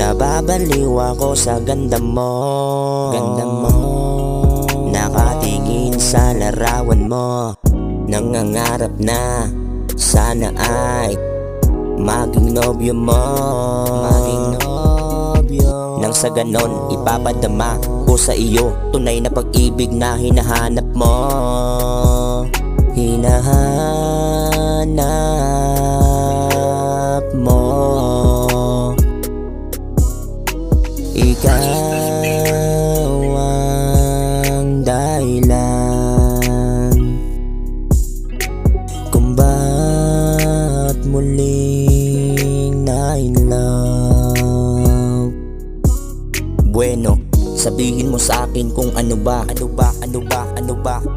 Nababaliw ako sa ganda mo, ganda mo. Nakatingin sa larawan mo, nangangarap na sana ay maging nobyo mo, maging nobyo. Nang sa ganon ipapadama ko sa iyo tunay na pag-ibig na hinahanap mo, hinahanap mo. Ikaw ang dahilan kung ba't muling na-in love. Bueno, sabihin mo sa akin kung ano ba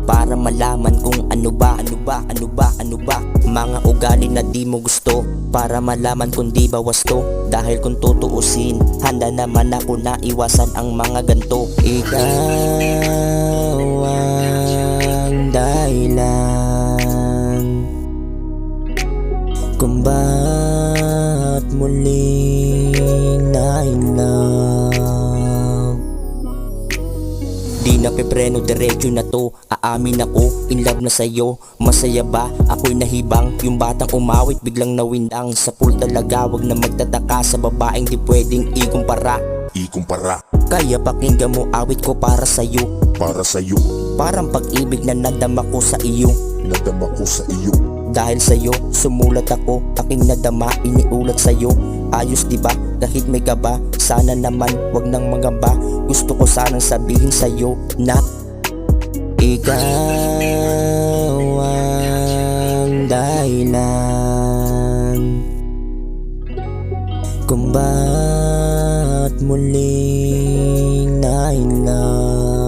para malaman kung ano ba mga ugali na di mo gusto, para malaman kung di ba wasto. Dahil kung tutuusin, handa naman ako na iwasan ang mga ganto. Ikaw ang dahilan kung ba't muling na-in love. Di na pepreno, diretso na to. Aamin ako, in love na sa'yo. Masaya ba? Ako'y nahibang. Yung batang umawit, biglang nawindang. Sa pool talaga, wag na magtataka sa babaeng di pwedeng ikumpara. Kaya pakinggan mo awit ko para sa'yo. Parang pag-ibig na nadama ko sa iyo. Dahil sa'yo, sumulat ako. Aking nadama, iniulat sa'yo. Ayos diba? Kahit may kaba, sana naman wag nang magamba. Gusto ko sanang sabihin sa'yo na ikaw ang dahilan kung ba't muling na-in love.